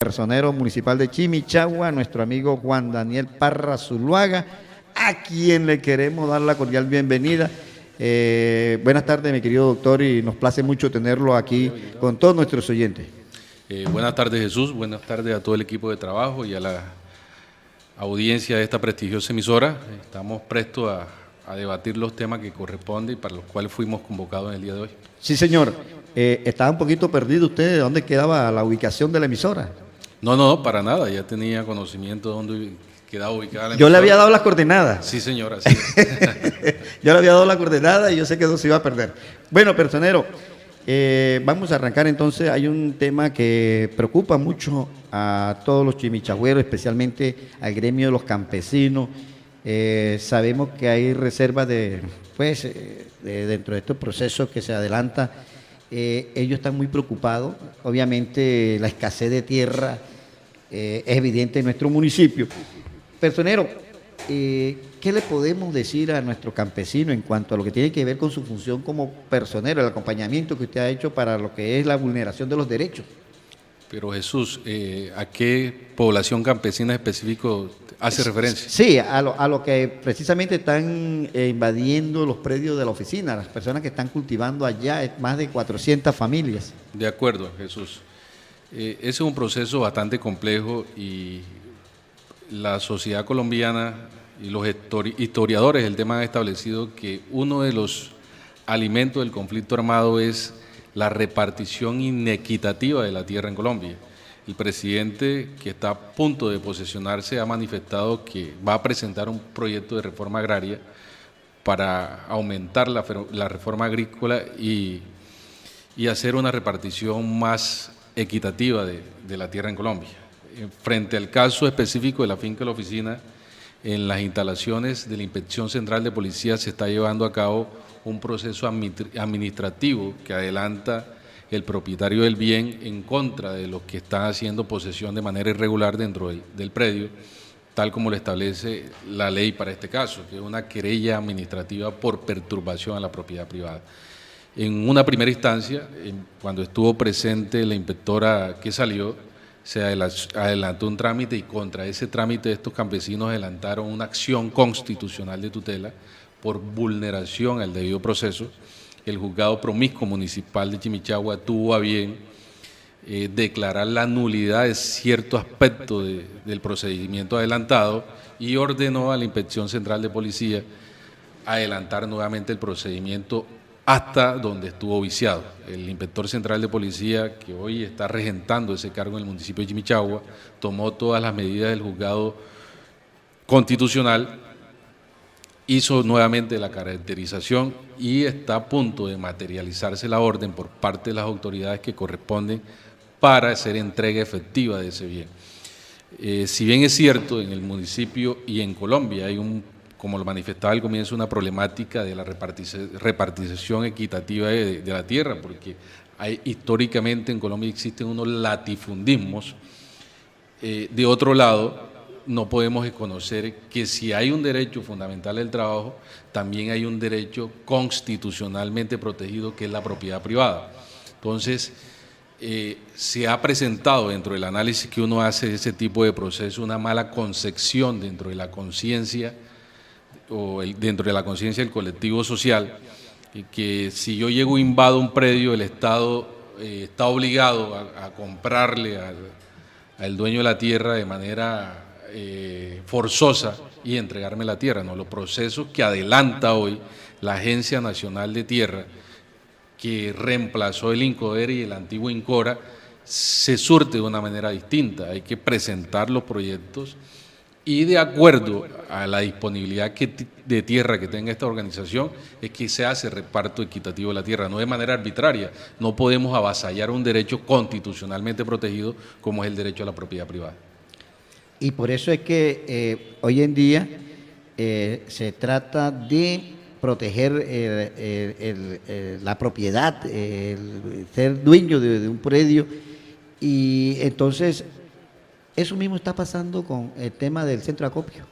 Personero municipal de Chimichagua, nuestro amigo Juan Daniel Parra Zuluaga, a quien le queremos dar la cordial bienvenida. Buenas tardes, mi querido doctor, y nos place mucho tenerlo aquí con todos nuestros oyentes. Buenas tardes, Jesús, buenas tardes a todo el equipo de trabajo y a la audiencia de esta prestigiosa emisora. Estamos prestos a debatir los temas que corresponden y para los cuales fuimos convocados en el día de hoy. Sí, señor. Estaba un poquito perdido usted de dónde quedaba la ubicación de la emisora. No, para nada, ya tenía conocimiento de dónde quedaba ubicada la emisora. Yo le había dado las coordenadas. Sí, señora, sí. Yo le había dado las coordenadas y yo sé que no se iba a perder. Bueno, personero, vamos a arrancar entonces. Hay un tema que preocupa mucho a todos los chimichagüeros, especialmente al gremio de los campesinos. Sabemos que hay reservas dentro de estos procesos que se adelantan. Ellos están muy preocupados. Obviamente la escasez de tierra es evidente en nuestro municipio. Personero, ¿qué le podemos decir a nuestro campesino en cuanto a lo que tiene que ver con su función como personero, el acompañamiento que usted ha hecho para lo que es la vulneración de los derechos? Pero Jesús, ¿a qué población campesina específico hace referencia? Sí, a lo que precisamente están invadiendo los predios de la oficina, las personas que están cultivando allá, más de 400 familias. De acuerdo, Jesús. Ese es un proceso bastante complejo y la sociedad colombiana y los historiadores del tema han establecido que uno de los alimentos del conflicto armado es la repartición inequitativa de la tierra en Colombia. El presidente, que está a punto de posesionarse, ha manifestado que va a presentar un proyecto de reforma agraria para aumentar la reforma agrícola y hacer una repartición más equitativa de la tierra en Colombia. Frente al caso específico de la finca de la oficina, en las instalaciones de la Inspección Central de Policía se está llevando a cabo un proceso administrativo que adelanta el propietario del bien en contra de los que están haciendo posesión de manera irregular dentro del predio, tal como lo establece la ley para este caso, que es una querella administrativa por perturbación a la propiedad privada. En una primera instancia, cuando estuvo presente la inspectora que salió, se adelantó un trámite y contra ese trámite estos campesinos adelantaron una acción constitucional de tutela por vulneración al debido proceso. El juzgado promiscuo municipal de Chimichagua tuvo a bien declarar la nulidad de cierto aspecto del procedimiento adelantado y ordenó a la Inspección Central de Policía adelantar nuevamente el procedimiento hasta donde estuvo viciado. El inspector central de policía, que hoy está regentando ese cargo en el municipio de Chimichagua, tomó todas las medidas del juzgado constitucional, hizo nuevamente la caracterización y está a punto de materializarse la orden por parte de las autoridades que corresponden para hacer entrega efectiva de ese bien. Si bien es cierto, en el municipio y en Colombia hay como lo manifestaba al comienzo, una problemática de la repartición equitativa de la tierra, porque históricamente en Colombia existen unos latifundismos. De otro lado, no podemos desconocer que si hay un derecho fundamental del trabajo, también hay un derecho constitucionalmente protegido que es la propiedad privada. Entonces, se ha presentado dentro del análisis que uno hace de ese tipo de proceso una mala concepción dentro de la conciencia o dentro de la conciencia del colectivo social, y que si yo llego e invado un predio, el Estado está obligado a comprarle al dueño de la tierra de manera forzosa y entregarme la tierra. No, los procesos que adelanta hoy la Agencia Nacional de Tierra, que reemplazó el INCODER y el antiguo INCORA, se surte de una manera distinta. Hay que presentar los proyectos y de acuerdo a la disponibilidad de tierra que tenga esta organización es que se hace reparto equitativo de la tierra, no de manera arbitraria. No podemos avasallar un derecho constitucionalmente protegido como es el derecho a la propiedad privada. Y por eso es que hoy en día se trata de proteger la propiedad, el ser dueño de un predio, y entonces eso mismo está pasando con el tema del centro de acopio.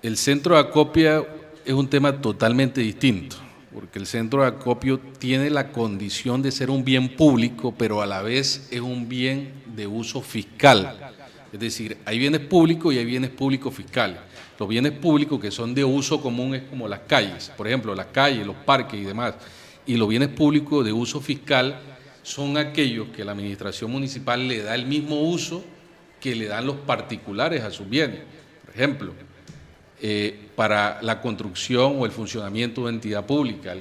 El centro de acopio es un tema totalmente distinto. porque el centro de acopio tiene la condición de ser un bien público, pero a la vez es un bien de uso fiscal. Es decir, hay bienes públicos y hay bienes públicos fiscales. Los bienes públicos que son de uso común es como las calles, por ejemplo, las calles, los parques y demás. Y los bienes públicos de uso fiscal son aquellos que la administración municipal le da el mismo uso que le dan los particulares a sus bienes. Por ejemplo, para la construcción o el funcionamiento de una entidad pública,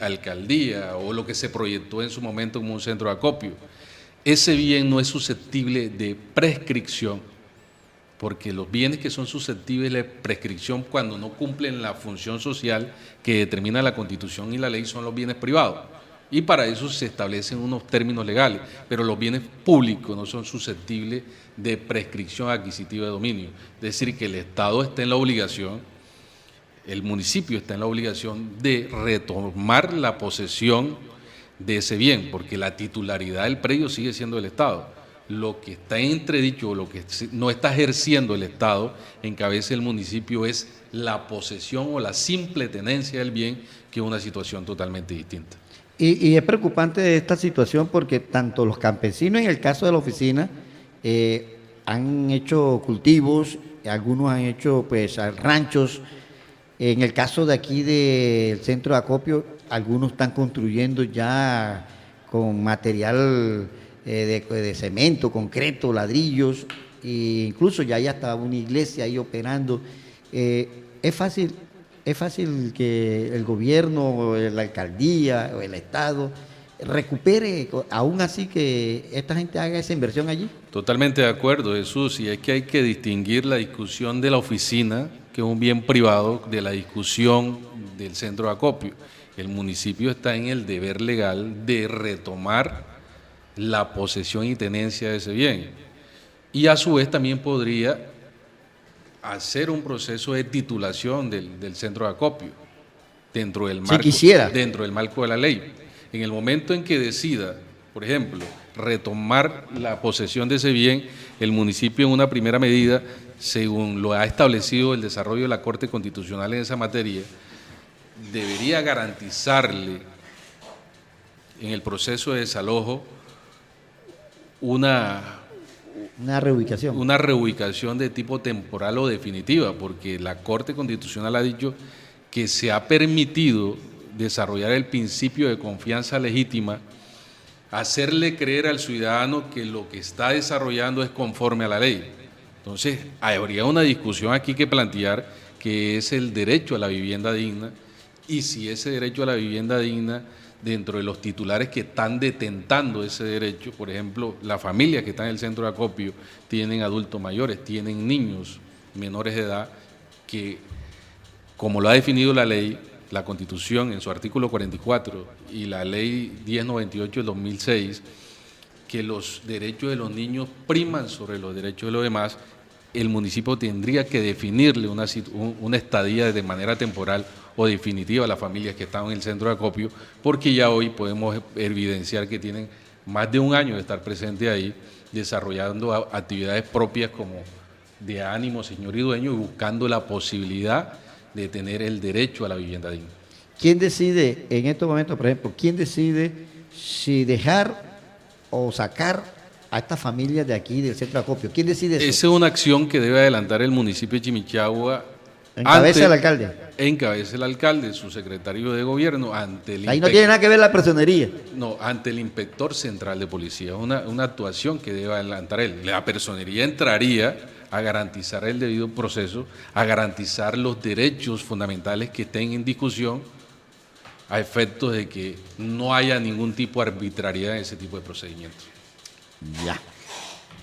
alcaldía o lo que se proyectó en su momento como un centro de acopio. Ese bien no es susceptible de prescripción, porque los bienes que son susceptibles de prescripción cuando no cumplen la función social que determina la Constitución y la ley son los bienes privados. Y para eso se establecen unos términos legales, pero los bienes públicos no son susceptibles de prescripción adquisitiva de dominio. Es decir, que el Estado está en la obligación, el municipio está en la obligación de retomar la posesión de ese bien, porque la titularidad del predio sigue siendo del Estado. Lo que está en entredicho o lo que no está ejerciendo el Estado en cabeza del municipio es la posesión o la simple tenencia del bien, que es una situación totalmente distinta. Y es preocupante esta situación porque tanto los campesinos, en el caso de la oficina, han hecho cultivos, algunos han hecho pues ranchos. En el caso de aquí del centro de acopio, algunos están construyendo ya con material de cemento, concreto, ladrillos, e incluso ya hay hasta una iglesia ahí operando. Es fácil que el gobierno, la alcaldía o el Estado recupere, aún así que esta gente haga esa inversión allí. Totalmente de acuerdo, Jesús, y es que hay que distinguir la discusión de la oficina, que es un bien privado, de la discusión del centro de acopio. El municipio está en el deber legal de retomar la posesión y tenencia de ese bien, y a su vez también podría hacer un proceso de titulación del centro de acopio dentro del marco, dentro del marco de la ley. En el momento en que decida, por ejemplo, retomar la posesión de ese bien, el municipio en una primera medida, según lo ha establecido el desarrollo de la Corte Constitucional en esa materia, debería garantizarle en el proceso de desalojo una reubicación de tipo temporal o definitiva, porque la Corte Constitucional ha dicho que se ha permitido desarrollar el principio de confianza legítima, hacerle creer al ciudadano que lo que está desarrollando es conforme a la ley. Entonces, habría una discusión aquí que plantear, que es el derecho a la vivienda digna, y si ese derecho a la vivienda digna, dentro de los titulares que están detentando ese derecho, por ejemplo, las familias que están en el centro de acopio tienen adultos mayores, tienen niños menores de edad, que, como lo ha definido la ley, la Constitución en su artículo 44 y la ley 1098 del 2006, que los derechos de los niños priman sobre los derechos de los demás, el municipio tendría que definirle una estadía de manera temporal o definitiva a las familias que están en el centro de acopio, porque ya hoy podemos evidenciar que tienen más de un año de estar presentes ahí, desarrollando actividades propias como de ánimo, señor y dueño, y buscando la posibilidad de tener el derecho a la vivienda digna. ¿Quién decide en estos momentos, por ejemplo, quién decide si dejar o sacar a estas familias de aquí del centro de acopio? ¿Quién decide eso? Esa es una acción que debe adelantar el municipio de Chimichagua. ¿En cabeza del alcalde? En cabeza del alcalde, su secretario de gobierno, ante el ahí no tiene nada que ver la personería. No, ante el inspector central de policía, una actuación que debe adelantar él. La personería entraría a garantizar el debido proceso, a garantizar los derechos fundamentales que estén en discusión, a efectos de que no haya ningún tipo de arbitrariedad en ese tipo de procedimientos. Ya.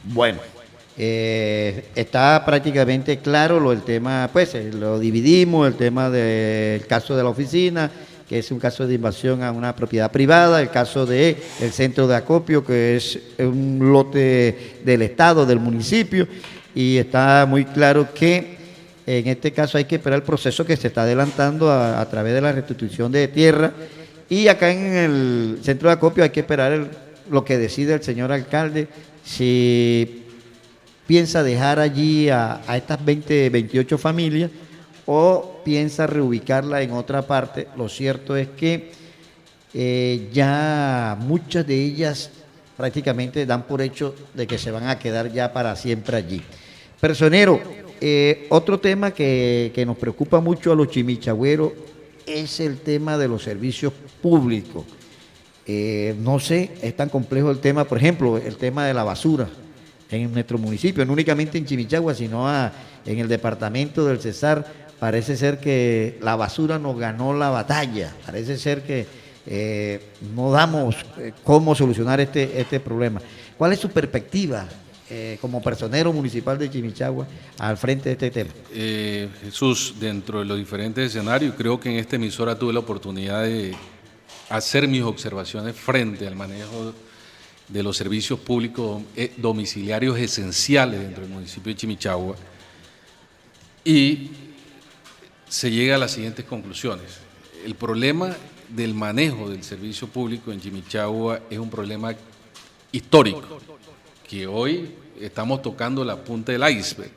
Bueno, está prácticamente claro el tema, pues lo dividimos, el tema del caso de la oficina, que es un caso de invasión a una propiedad privada, el caso del centro de acopio, que es un lote del Estado, del municipio, y está muy claro que en este caso hay que esperar el proceso que se está adelantando a través de la restitución de tierra, y acá en el centro de acopio hay que esperar lo que decide el señor alcalde, si piensa dejar allí a estas 28 familias o piensa reubicarla en otra parte. Lo cierto es que ya muchas de ellas prácticamente dan por hecho de que se van a quedar ya para siempre allí. Personero, otro tema que nos preocupa mucho a los chimichagüeros es el tema de los servicios públicos. No sé, es tan complejo el tema, por ejemplo, el tema de la basura en nuestro municipio, no únicamente en Chimichagua, sino en el departamento del Cesar. Parece ser que la basura nos ganó la batalla, parece ser que no damos cómo solucionar este problema. ¿Cuál es su perspectiva como personero municipal de Chimichagua al frente de este tema? Jesús, dentro de los diferentes escenarios, creo que en esta emisora tuve la oportunidad de hacer mis observaciones frente al manejo de los servicios públicos domiciliarios esenciales dentro del municipio de Chimichagua, y se llega a las siguientes conclusiones. El problema del manejo del servicio público en Chimichagua es un problema histórico, que hoy estamos tocando la punta del iceberg,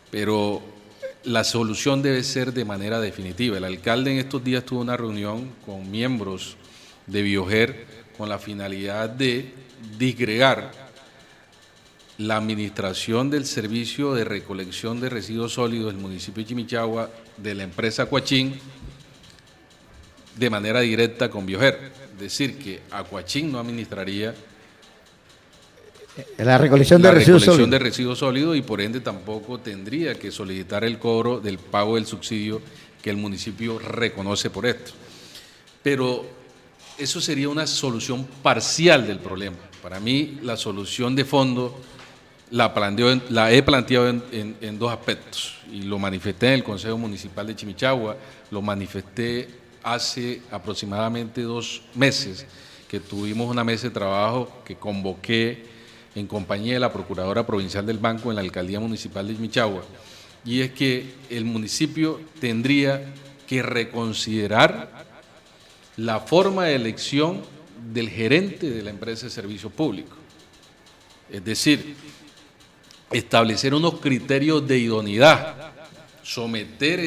pero la solución debe ser de manera definitiva. El alcalde en estos días tuvo una reunión con miembros de Bioger con la finalidad de disgregar la administración del servicio de recolección de residuos sólidos del municipio de Chimichagua de la empresa Acuachín de manera directa con Bioger. Es decir, que Acuachín no administraría la recolección de residuos sólidos y por ende tampoco tendría que solicitar el cobro del pago del subsidio que el municipio reconoce por esto. Pero eso sería una solución parcial del problema. Para mí la solución de fondo la he planteado en dos aspectos y lo manifesté en el Consejo Municipal de Chimichagua, lo manifesté hace aproximadamente 2 meses que tuvimos una mesa de trabajo que convoqué en compañía de la Procuradora Provincial del Banco en la Alcaldía Municipal de Chimichagua, y es que el municipio tendría que reconsiderar la forma de elección del gerente de la empresa de servicio público. Es decir, establecer unos criterios de idoneidad, someter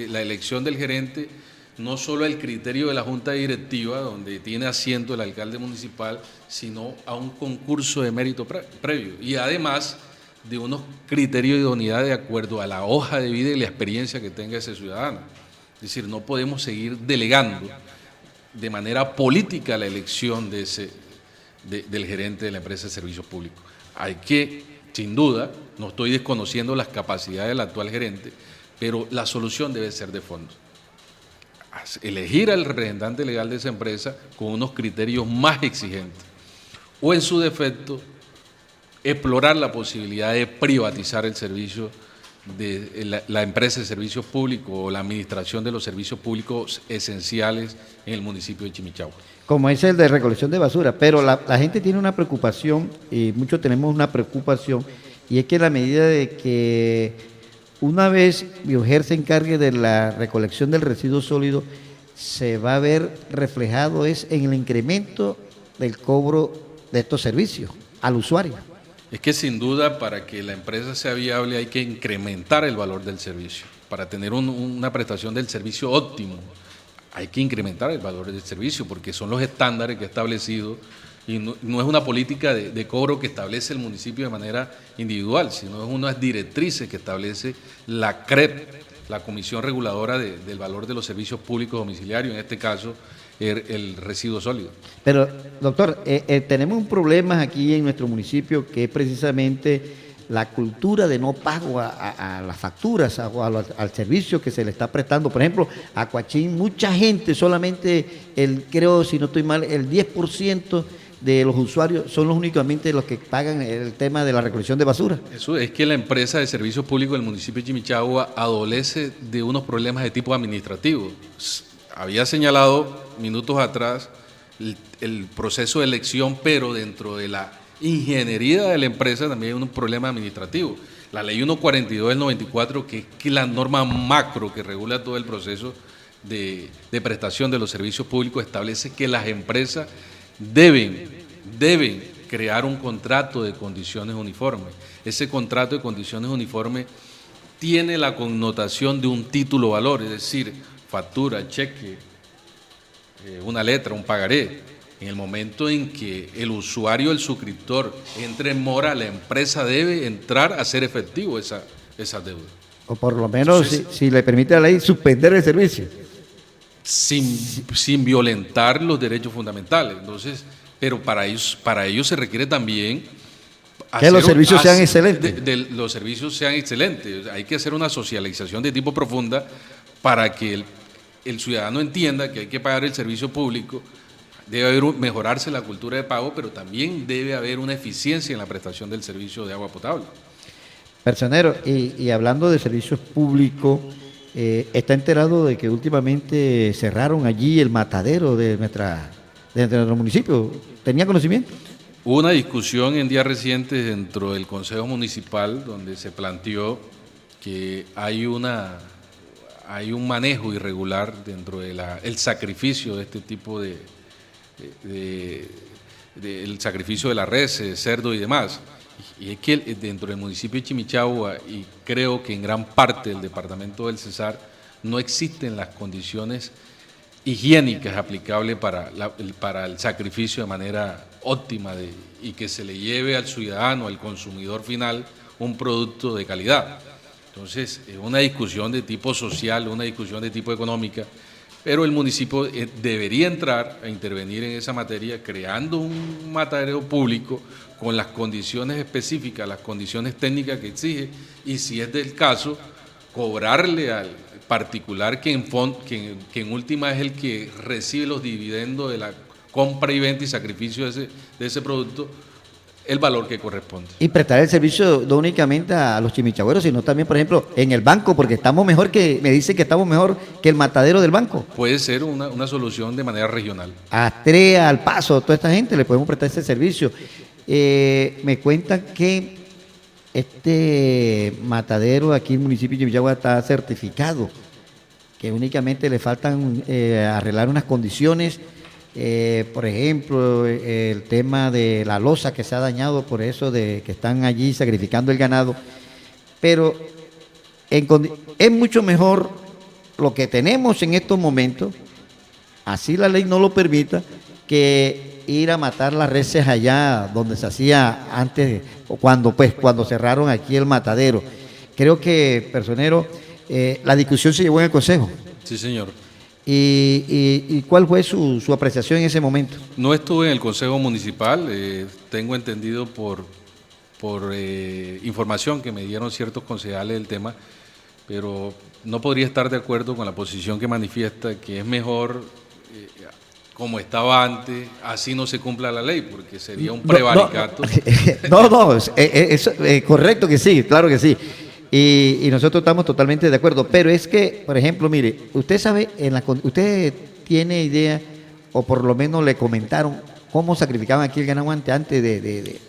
la elección del gerente no solo al criterio de la Junta Directiva, donde tiene asiento el alcalde municipal, sino a un concurso de mérito previo y además de unos criterios de idoneidad de acuerdo a la hoja de vida y la experiencia que tenga ese ciudadano. Es decir, no podemos seguir delegando de manera política la elección del gerente de la empresa de servicios públicos. Hay que, sin duda, no estoy desconociendo las capacidades del actual gerente, pero la solución debe ser de fondo. Elegir al representante legal de esa empresa con unos criterios más exigentes o, en su defecto, explorar la posibilidad de privatizar el servicio de la empresa de servicios públicos o la administración de los servicios públicos esenciales en el municipio de Chimichagua. Como es el de recolección de basura, pero la gente tiene una preocupación, y muchos tenemos una preocupación, y es que en la medida de que una vez Bioger se encargue de la recolección del residuo sólido, se va a ver reflejado en el incremento del cobro de estos servicios al usuario. Es que sin duda para que la empresa sea viable hay que incrementar el valor del servicio. Para tener una prestación del servicio óptimo hay que incrementar el valor del servicio porque son los estándares que ha establecido y no es una política de cobro que establece el municipio de manera individual, sino es unas directrices que establece la CREP, la Comisión Reguladora del Valor de los Servicios Públicos Domiciliarios, en este caso el residuo sólido. Pero, doctor, tenemos un problema aquí en nuestro municipio que es precisamente la cultura de no pago a las facturas, al servicio que se le está prestando. Por ejemplo, a Acuachín, mucha gente, solamente creo, si no estoy mal, el 10% de los usuarios son los únicamente los que pagan el tema de la recolección de basura. Eso es que la empresa de servicios públicos del municipio de Chimichagua adolece de unos problemas de tipo administrativo. Había señalado minutos atrás el proceso de elección, pero dentro de la ingeniería de la empresa también hay un problema administrativo. La ley 142 del 94, que es la norma macro que regula todo el proceso de prestación de los servicios públicos, establece que las empresas deben crear un contrato de condiciones uniformes. Ese contrato de condiciones uniformes tiene la connotación de un título valor, es decir, factura, cheque, una letra, un pagaré. En el momento en que el usuario, el suscriptor, entre en mora, la empresa debe entrar a hacer efectivo esa deuda. O por lo menos, Entonces, si le permite a la ley, suspender el servicio. sin violentar los derechos fundamentales. Entonces, pero para ello se requiere también que los servicios sean excelentes. Los servicios sean excelentes. Hay que hacer una socialización de tipo profunda para que el ciudadano entienda que hay que pagar el servicio público. Debe mejorarse la cultura de pago, pero también debe haber una eficiencia en la prestación del servicio de agua potable. Personero, y hablando de servicios públicos, ¿está enterado de que últimamente cerraron allí el matadero de nuestro municipio? ¿Tenía conocimiento? Hubo una discusión en días recientes dentro del Consejo Municipal donde se planteó que hay un manejo irregular dentro del sacrificio de este tipo el sacrificio de la res, cerdo y demás. Y es que dentro del municipio de Chimichagua, y creo que en gran parte del departamento del Cesar, no existen las condiciones higiénicas aplicables para el sacrificio de manera óptima y que se le lleve al ciudadano, al consumidor final, un producto de calidad. Entonces, es una discusión de tipo social, una discusión de tipo económica, pero el municipio debería entrar a intervenir en esa materia creando un matadero público con las condiciones específicas, las condiciones técnicas que exige, y si es del caso, cobrarle al particular que en última es el que recibe los dividendos de la compra y venta y sacrificio de ese producto, el valor que corresponde. Y prestar el servicio no únicamente a los chimichagüeros, sino también, por ejemplo, en el banco, porque me dicen que estamos mejor que el matadero del banco. Puede ser una solución de manera regional. A Astrea, Al Paso, toda esta gente le podemos prestar ese servicio. Me cuentan que este matadero aquí en el municipio de Chimichagua está certificado, que únicamente le faltan arreglar unas condiciones. Por ejemplo, el tema de la losa que se ha dañado por eso de que están allí sacrificando el ganado, pero es mucho mejor lo que tenemos en estos momentos, así la ley no lo permita, que ir a matar las reses allá donde se hacía antes, o cuando cerraron aquí el matadero. Creo que, personero, la discusión se llevó en el Consejo. Sí, señor. ¿Y cuál fue su apreciación en ese momento? No estuve en el Consejo Municipal, tengo entendido por información que me dieron ciertos concejales del tema, pero no podría estar de acuerdo con la posición que manifiesta que es mejor como estaba antes, así no se cumpla la ley, porque sería un prevaricato. No, eso, correcto que sí, claro que sí. Y nosotros estamos totalmente de acuerdo, pero es que, por ejemplo, mire, usted sabe, usted tiene idea, o por lo menos le comentaron cómo sacrificaban aquí el ganado antes de...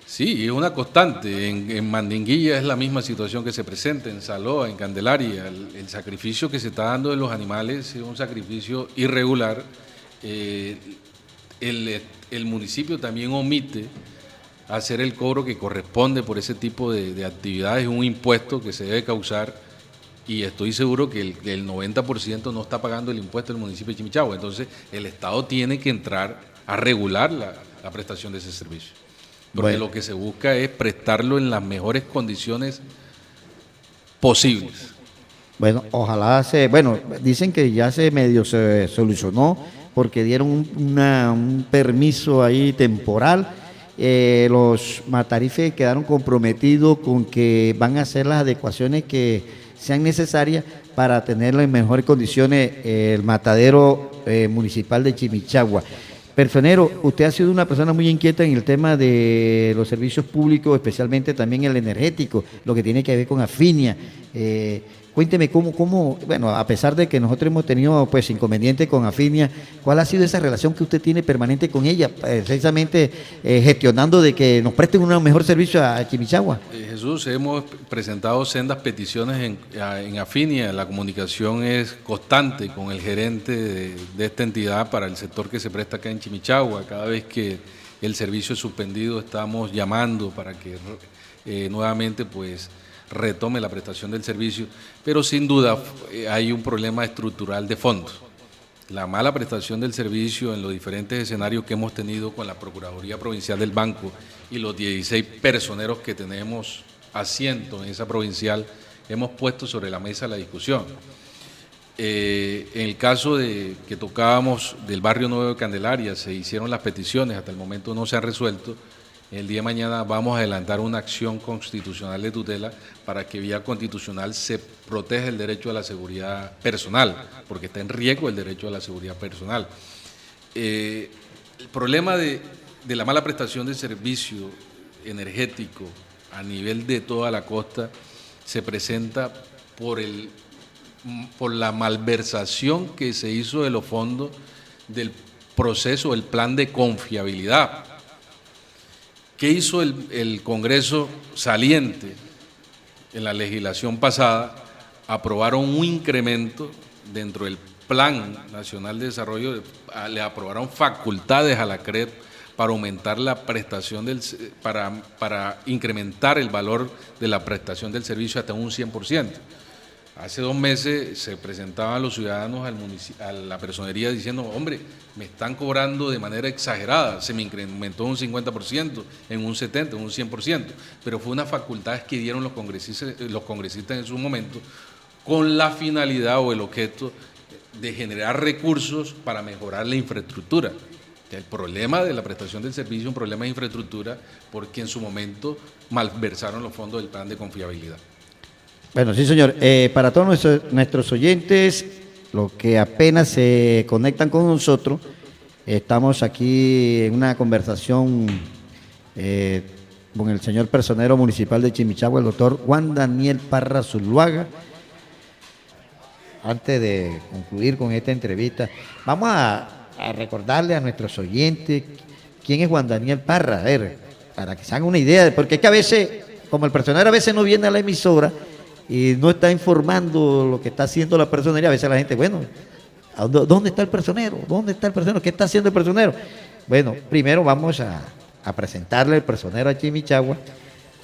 Sí, es una constante. En Mandinguilla es la misma situación que se presenta, en Saloa, en Candelaria. El sacrificio que se está dando de los animales es un sacrificio irregular. El municipio también omite hacer el cobro que corresponde por ese tipo de actividades, un impuesto que se debe causar, y estoy seguro que el 90% no está pagando el impuesto del municipio de Chimichagua. Entonces, el Estado tiene que entrar a regular la prestación de ese servicio. Porque lo que se busca es prestarlo en las mejores condiciones posibles. Bueno, ojalá dicen que ya se solucionó porque dieron un permiso ahí temporal. Los matarifes quedaron comprometidos con que van a hacer las adecuaciones que sean necesarias para tenerlo en mejores condiciones el matadero municipal de Chimichagua. Personero, usted ha sido una persona muy inquieta en el tema de los servicios públicos, especialmente también el energético, lo que tiene que ver con Afinia. Cuénteme bueno, a pesar de que nosotros hemos tenido pues inconvenientes con Afinia, ¿cuál ha sido esa relación que usted tiene permanente con ella, precisamente gestionando de que nos presten un mejor servicio a Chimichagua? Jesús, hemos presentado sendas peticiones en Afinia. La comunicación es constante con el gerente de esta entidad para el sector que se presta acá en Chimichagua. Cada vez que el servicio es suspendido estamos llamando para que nuevamente pues retome la prestación del servicio, pero sin duda hay un problema estructural de fondo. La mala prestación del servicio en los diferentes escenarios que hemos tenido con la Procuraduría Provincial del Banco y los 16 personeros que tenemos asiento en esa provincial, hemos puesto sobre la mesa la discusión. En el caso de que tocábamos del barrio Nuevo de Candelaria, se hicieron las peticiones, hasta el momento no se han resuelto. El día de mañana vamos a adelantar una acción constitucional de tutela para que vía constitucional se proteja el derecho a la seguridad personal, porque está en riesgo el derecho a la seguridad personal. El problema de la mala prestación de servicio energético a nivel de toda la costa se presenta por la malversación que se hizo de los fondos del proceso, el plan de confiabilidad. ¿Qué hizo el Congreso saliente en la legislación pasada? Aprobaron un incremento dentro del Plan Nacional de Desarrollo, le aprobaron facultades a la CREP para aumentar la prestación para incrementar el valor de la prestación del servicio hasta un 100%. Hace 2 meses se presentaban los ciudadanos a la personería diciendo, hombre, me están cobrando de manera exagerada, se me incrementó un 50%, en un 70%, en un 100%, pero fue una facultad que dieron los congresistas en su momento con la finalidad o el objeto de generar recursos para mejorar la infraestructura. El problema de la prestación del servicio es un problema de infraestructura porque en su momento malversaron los fondos del plan de confiabilidad. Bueno, sí, señor. Para todos nuestros oyentes, los que apenas se conectan con nosotros, estamos aquí en una conversación con el señor personero municipal de Chimichagua, el doctor Juan Daniel Parra Zuluaga. Antes de concluir con esta entrevista, vamos a recordarle a nuestros oyentes quién es Juan Daniel Parra, a ver, para que se hagan una idea, porque es que a veces, como el personero a veces no viene a la emisora y no está informando lo que está haciendo la personería, a veces la gente, bueno, ¿dónde está el personero? ¿Dónde está el personero? ¿Qué está haciendo el personero? Bueno, primero vamos a presentarle el personero a Chimichagua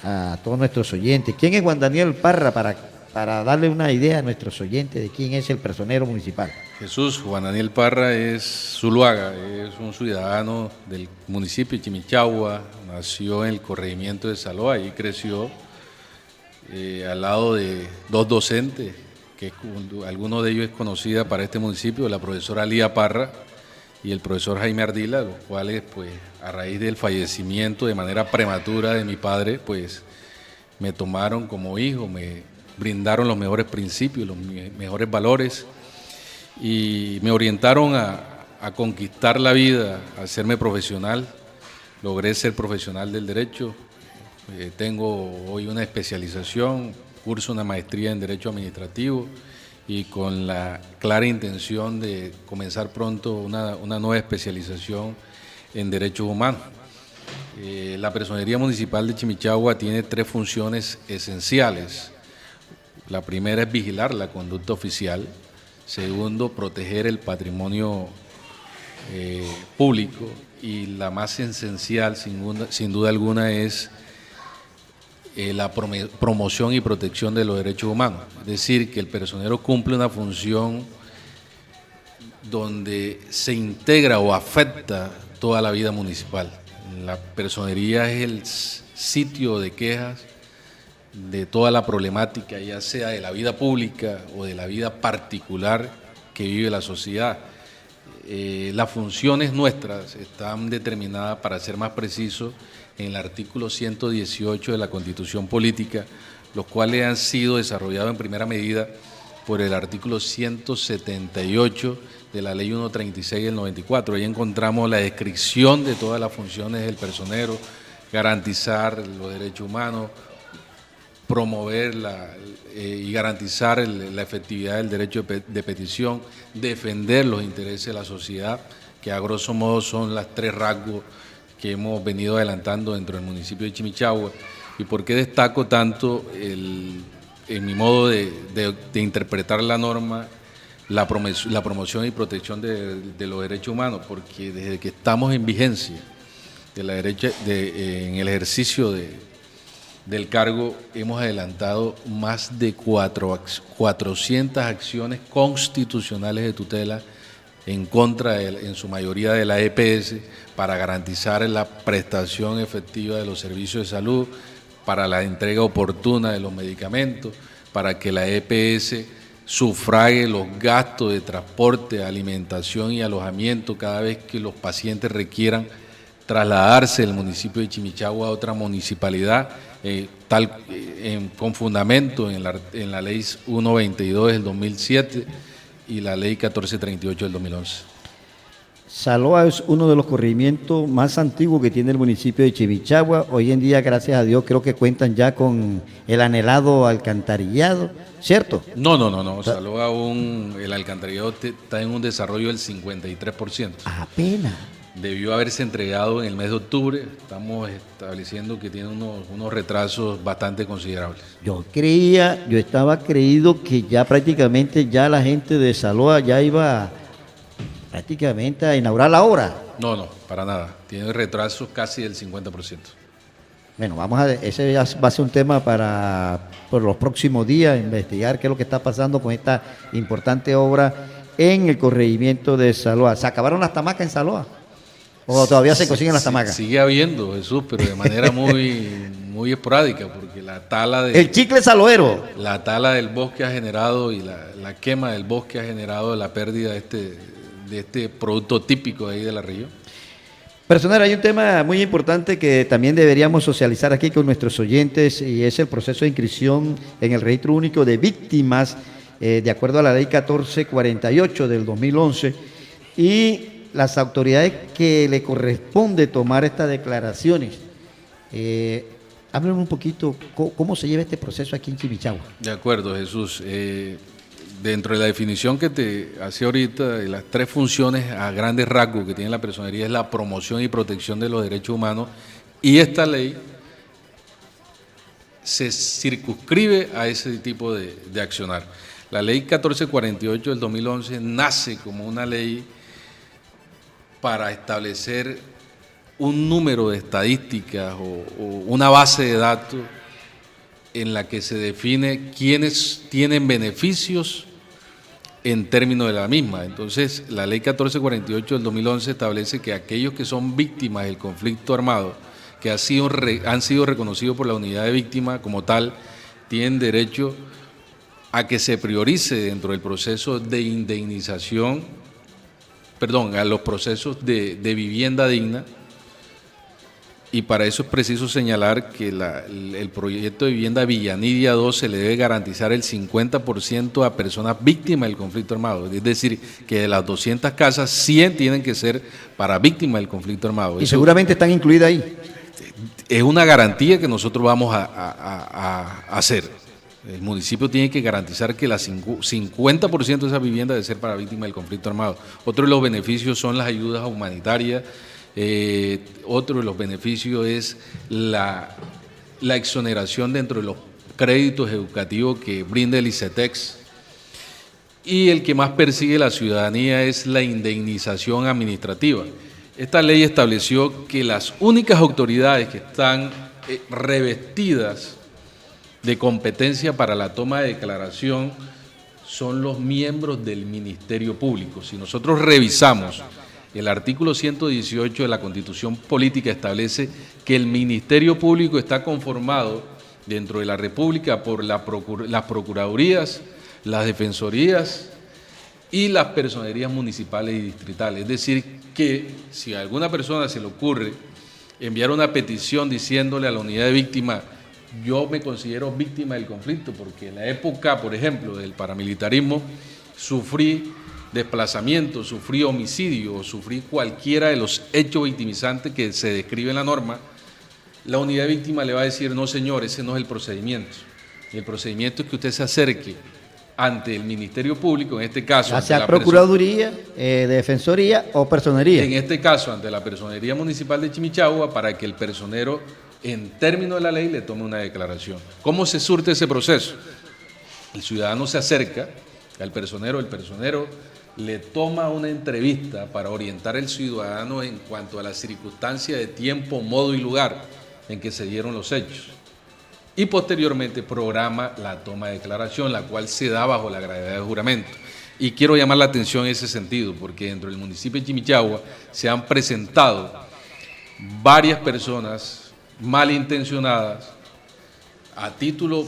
a todos nuestros oyentes. ¿Quién es Juan Daniel Parra para darle una idea a nuestros oyentes de quién es el personero municipal? Jesús, Juan Daniel Parra es Zuluaga, es un ciudadano del municipio de Chimichagua, nació en el corregimiento de Saloa y creció al lado de 2 docentes, que alguno de ellos es conocida para este municipio, la profesora Lía Parra y el profesor Jaime Ardila, los cuales pues a raíz del fallecimiento de manera prematura de mi padre, pues me tomaron como hijo, me brindaron los mejores principios, los mejores valores y me orientaron a conquistar la vida, a hacerme profesional. Logré ser profesional del derecho, tengo hoy una especialización, curso una maestría en Derecho Administrativo y con la clara intención de comenzar pronto una nueva especialización en Derechos Humanos. La Personería Municipal de Chimichagua tiene 3 funciones esenciales. La primera es vigilar la conducta oficial. Segundo, proteger el patrimonio público. Y la más esencial, sin duda alguna, es la promoción y protección de los derechos humanos. Es decir, que el personero cumple una función donde se integra o afecta toda la vida municipal. La personería es el sitio de quejas de toda la problemática, ya sea de la vida pública o de la vida particular que vive la sociedad. Las funciones nuestras están determinadas, para ser más preciso, en el artículo 118 de la Constitución Política, los cuales han sido desarrollados en primera medida por el artículo 178 de la Ley 136 del 94. Ahí encontramos la descripción de todas las funciones del personero: garantizar los derechos humanos, promover y garantizar la efectividad del derecho de petición, defender los intereses de la sociedad, que a grosso modo son las 3 rasgos que hemos venido adelantando dentro del municipio de Chimichagua. ¿Y por qué destaco tanto en mi modo de interpretar la norma, la promoción y protección de los derechos humanos? Porque desde que estamos en vigencia en el ejercicio del cargo, hemos adelantado más de 400 acciones constitucionales de tutela en contra, en su mayoría, de la EPS, para garantizar la prestación efectiva de los servicios de salud, para la entrega oportuna de los medicamentos, para que la EPS sufrague los gastos de transporte, alimentación y alojamiento cada vez que los pacientes requieran trasladarse del municipio de Chimichagua a otra municipalidad, con fundamento en la ley 122 del 2007 y la ley 1438 del 2011. Saloa es uno de los corregimientos más antiguos que tiene el municipio de Chimichagua. Hoy en día, gracias a Dios, creo que cuentan ya con el anhelado alcantarillado, ¿cierto? No. Saloa el alcantarillado está en un desarrollo del 53%. Apenas. Debió haberse entregado en el mes de octubre. Estamos estableciendo que tiene unos retrasos bastante considerables. Yo estaba creído que ya prácticamente ya la gente de Saloa ya iba prácticamente a inaugurar la obra. No, para nada. Tiene retrasos casi del 50%. Bueno, ese ya va a ser un tema por los próximos días, investigar qué es lo que está pasando con esta importante obra en el corregimiento de Saloa. ¿Se acabaron las tamacas en Saloa? ¿O todavía se consiguen las tamacas? Sigue habiendo, Jesús, pero de manera muy esporádica, porque la tala el chicle saloero. La tala del bosque ha generado, y la quema del bosque ha generado la pérdida de este producto típico ahí de la región. Personal, hay un tema muy importante que también deberíamos socializar aquí con nuestros oyentes, y es el proceso de inscripción en el Registro Único de Víctimas, de acuerdo a la ley 1448 del 2011, y las autoridades que le corresponde tomar estas declaraciones. Háblenos un poquito cómo se lleva este proceso aquí en Chimichagua. De acuerdo, Jesús. Dentro de la definición que te hacía ahorita, de las 3 funciones a grandes rasgos que tiene la personería, es la promoción y protección de los derechos humanos, y esta ley se circunscribe a ese tipo de accionar. La ley 1448 del 2011 nace como una ley para establecer un número de estadísticas o una base de datos en la que se define quiénes tienen beneficios en términos de la misma. Entonces, la ley 1448 del 2011 establece que aquellos que son víctimas del conflicto armado, que han sido reconocidos por la unidad de víctimas como tal, tienen derecho a que se priorice dentro del proceso de indemnización, a los procesos de vivienda digna, y para eso es preciso señalar que el proyecto de vivienda Villanidia 2 se le debe garantizar el 50% a personas víctimas del conflicto armado, es decir, que de las 200 casas, 100 tienen que ser para víctimas del conflicto armado. Y eso seguramente están incluidas ahí. Es una garantía que nosotros vamos a hacer. El municipio tiene que garantizar que el 50% de esa vivienda debe ser para víctimas del conflicto armado. Otro de los beneficios son las ayudas humanitarias. Otro de los beneficios es la exoneración dentro de los créditos educativos que brinda el ICETEX. Y el que más persigue la ciudadanía es la indemnización administrativa. Esta ley estableció que las únicas autoridades que están revestidas de competencia para la toma de declaración son los miembros del Ministerio Público. Si nosotros revisamos el artículo 118 de la Constitución Política, establece que el Ministerio Público está conformado dentro de la República por las Procuradurías, las Defensorías y las Personerías municipales y distritales. Es decir, que si a alguna persona se le ocurre enviar una petición diciéndole a la unidad de víctima: yo me considero víctima del conflicto porque en la época, por ejemplo, del paramilitarismo, sufrí desplazamiento, sufrí homicidio, sufrí cualquiera de los hechos victimizantes que se describe en la norma, la unidad de víctima le va a decir: no, señor, ese no es el procedimiento. El procedimiento es que usted se acerque ante el Ministerio Público, en este caso, ya sea Procuraduría, Defensoría o Personería. En este caso, ante la Personería Municipal de Chimichagua, para que el personero, en términos de la ley, le tome una declaración. ¿Cómo se surte ese proceso? El ciudadano se acerca al personero, el personero le toma una entrevista para orientar al ciudadano en cuanto a las circunstancias de tiempo, modo y lugar en que se dieron los hechos. y posteriormente programa la toma de declaración, la cual se da bajo la gravedad del juramento. Y quiero llamar la atención en ese sentido, porque dentro del municipio de Chimichagua se han presentado varias personas malintencionadas a título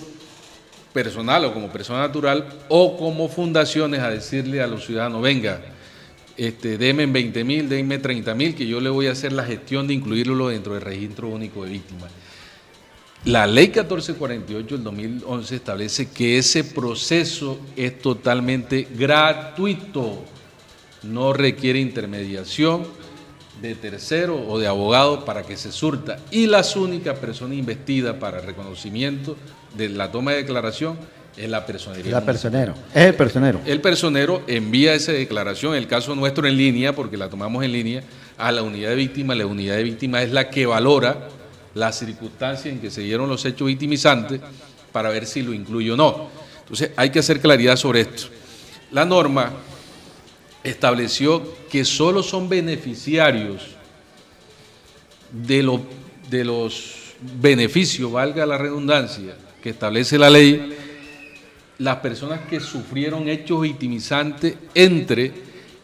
personal o como persona natural o como fundaciones a decirle a los ciudadanos, venga, denme 20.000, denme 30.000, que yo le voy a hacer la gestión de incluirlo dentro del registro único de víctimas. La ley 1448 del 2011 establece que ese proceso es totalmente gratuito, no requiere intermediación de tercero o de abogado para que se surta, y las únicas personas investidas para el reconocimiento de la toma de declaración es la personería. La personero, es el personero. El personero envía esa declaración, el caso nuestro en línea, porque la tomamos en línea, a la unidad de víctimas. La unidad de víctimas es la que valora las circunstancias en que se dieron los hechos victimizantes para ver si lo incluye o no. Entonces hay que hacer claridad sobre esto. La norma estableció que solo son beneficiarios de los beneficios, valga la redundancia, que establece la ley, las personas que sufrieron hechos victimizantes entre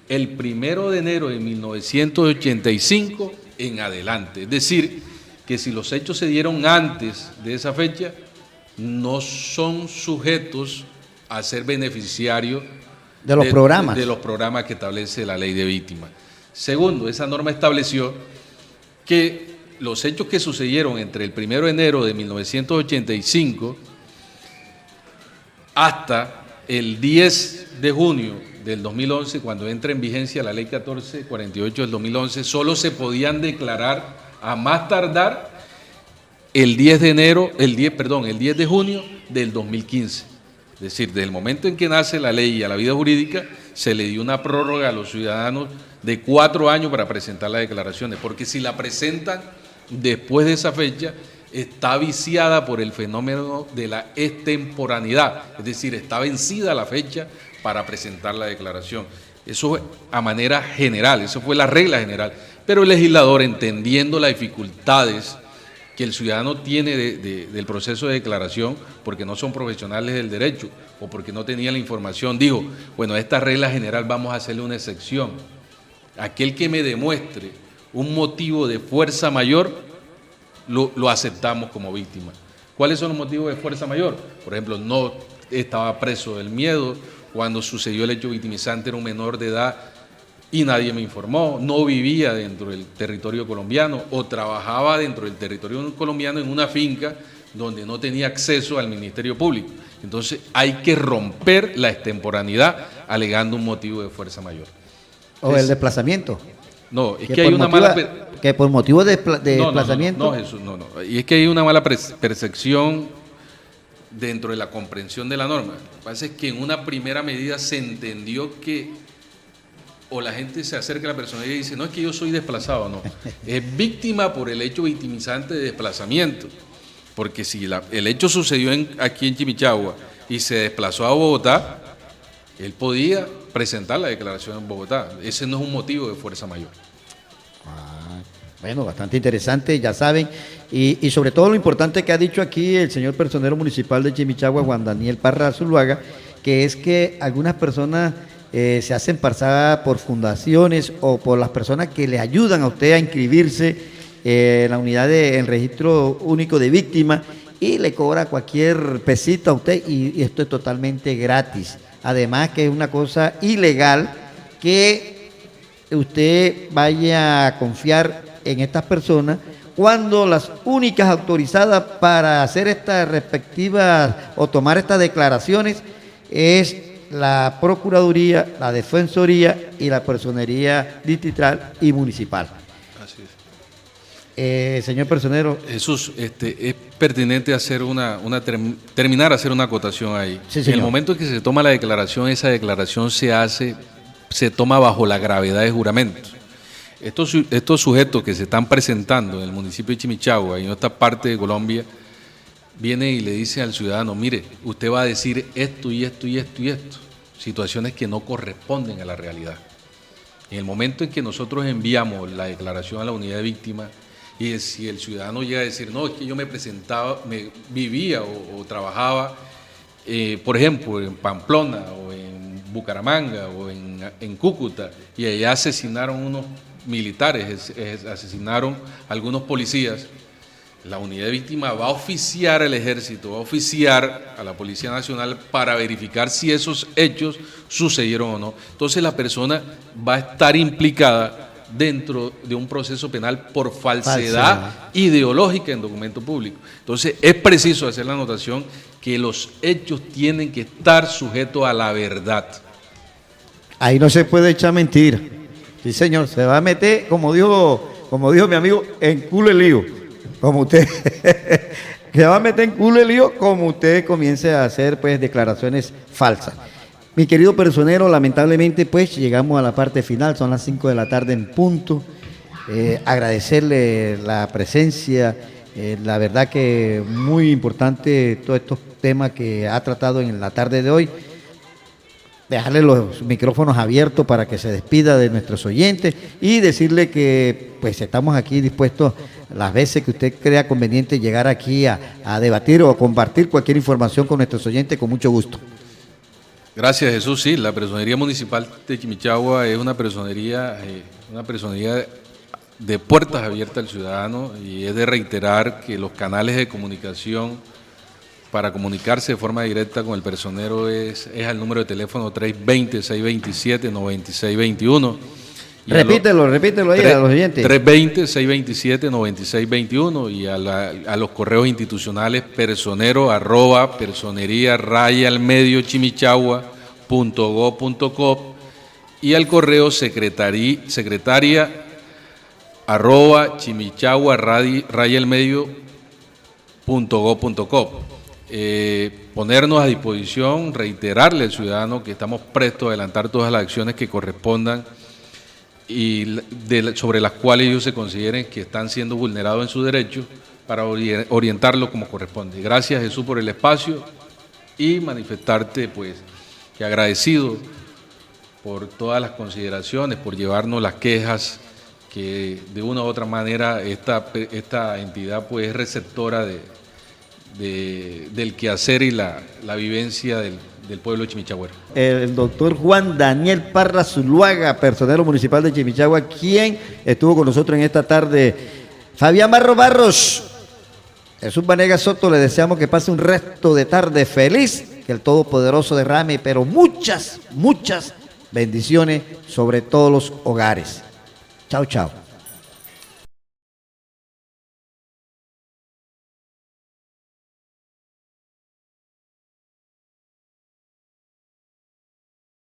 el 1 de enero de 1985 en adelante. Es decir, que si los hechos se dieron antes de esa fecha, no son sujetos a ser beneficiarios de los programas. De los programas que establece la ley de víctimas. Segundo, esa norma estableció que los hechos que sucedieron entre el 1 de enero de 1985 hasta el 10 de junio del 2011, cuando entra en vigencia la ley 1448 del 2011, solo se podían declarar a más tardar el 10 de junio del 2015. Es decir, desde el momento en que nace la ley y a la vida jurídica, se le dio una prórroga a los ciudadanos de 4 años para presentar las declaraciones, porque si la presentan después de esa fecha, está viciada por el fenómeno de la extemporaneidad, es decir, está vencida la fecha para presentar la declaración. Eso a manera general, eso fue la regla general, pero el legislador, entendiendo las dificultades que el ciudadano tiene del proceso de declaración, porque no son profesionales del derecho o porque no tenía la información, dijo, bueno, a esta regla general vamos a hacerle una excepción. Aquel que me demuestre un motivo de fuerza mayor, lo aceptamos como víctima. ¿Cuáles son los motivos de fuerza mayor? Por ejemplo, no estaba preso del miedo, cuando sucedió el hecho victimizante era un menor de edad y nadie me informó, no vivía dentro del territorio colombiano o trabajaba dentro del territorio colombiano en una finca donde no tenía acceso al Ministerio Público. Entonces hay que romper la extemporaneidad alegando un motivo de fuerza mayor. ¿O el desplazamiento? No, es que hay una mala... Que por motivo de desplazamiento... No, Jesús, no. Y es que hay una mala percepción dentro de la comprensión de la norma. Lo que pasa es que en una primera medida se entendió que, o la gente se acerca a la persona y dice, no es que yo soy desplazado, no. Es víctima por el hecho victimizante de desplazamiento. Porque si el hecho sucedió aquí en Chimichagua y se desplazó a Bogotá, él podía presentar la declaración en Bogotá. Ese no es un motivo de fuerza mayor. Bueno, bastante interesante, ya saben, y sobre todo lo importante que ha dicho aquí el señor personero municipal de Chimichagua, Juan Daniel Parra Zuluaga, que es que algunas personas se hacen pasar por fundaciones o por las personas que le ayudan a usted a inscribirse en la unidad en registro único de víctimas y le cobra cualquier pesito a usted y esto es totalmente gratis. Además que es una cosa ilegal que usted vaya a confiar en estas personas cuando las únicas autorizadas para hacer estas respectivas o tomar estas declaraciones es la Procuraduría, la Defensoría y la Personería Distrital y Municipal. Así es. Señor personero. Jesús, es pertinente hacer terminar hacer una acotación ahí. Sí, en el momento en que se toma la declaración, esa declaración se toma bajo la gravedad de juramento. Estos sujetos que se están presentando en el municipio de Chimichagua y en esta parte de Colombia, vienen y le dicen al ciudadano, mire, usted va a decir esto y esto y esto y esto, situaciones que no corresponden a la realidad. En el momento en que nosotros enviamos la declaración a la unidad de víctimas Y si el ciudadano llega a decir, no, es que yo me presentaba, me vivía o trabajaba, por ejemplo, en Pamplona o en Bucaramanga o en Cúcuta, y allá asesinaron unos militares, asesinaron algunos policías, la unidad de víctimas va a oficiar al ejército, va a oficiar a la Policía Nacional para verificar si esos hechos sucedieron o no. Entonces la persona va a estar implicada dentro de un proceso penal por falsedad ideológica en documento público. Entonces es preciso hacer la anotación que los hechos tienen que estar sujetos a la verdad. Ahí no se puede echar mentira. Sí, señor, se va a meter, como dijo mi amigo, en culo el lío. Como usted se va a meter en culo el lío, como usted comience a hacer pues declaraciones falsas. Mi querido personero, lamentablemente pues llegamos a la parte final, son las 5 de la tarde en punto. Agradecerle la presencia, la verdad que muy importante todos estos temas que ha tratado en la tarde de hoy. Dejarle los micrófonos abiertos para que se despida de nuestros oyentes y decirle que pues estamos aquí dispuestos las veces que usted crea conveniente llegar aquí a debatir o a compartir cualquier información con nuestros oyentes con mucho gusto. Gracias, Jesús. Sí, la Personería Municipal de Chimichagua es una personería de puertas abiertas al ciudadano, y es de reiterar que los canales de comunicación para comunicarse de forma directa con el personero es al número de teléfono 320-627-9621. Repítelo ahí a los oyentes. 320-627-9621 y a los correos institucionales personero@personería-chimichagua.go.co y al correo secretaria@chimichagua-go.co. Ponernos a disposición, reiterarle al ciudadano que estamos prestos a adelantar todas las acciones que correspondan y sobre las cuales ellos se consideren que están siendo vulnerados en su derecho, para orientarlo como corresponde. Gracias, Jesús, por el espacio, y manifestarte pues que agradecido por todas las consideraciones, por llevarnos las quejas, que de una u otra manera esta entidad pues es receptora del quehacer y la vivencia del pueblo chimichagüero. El doctor Juan Daniel Parra Zuluaga, personero municipal de Chimichagua, quien estuvo con nosotros en esta tarde. Fabián Barros, Jesús Vanegas Soto, le deseamos que pase un resto de tarde feliz, que el Todopoderoso derrame, pero muchas bendiciones sobre todos los hogares. Chao, chao.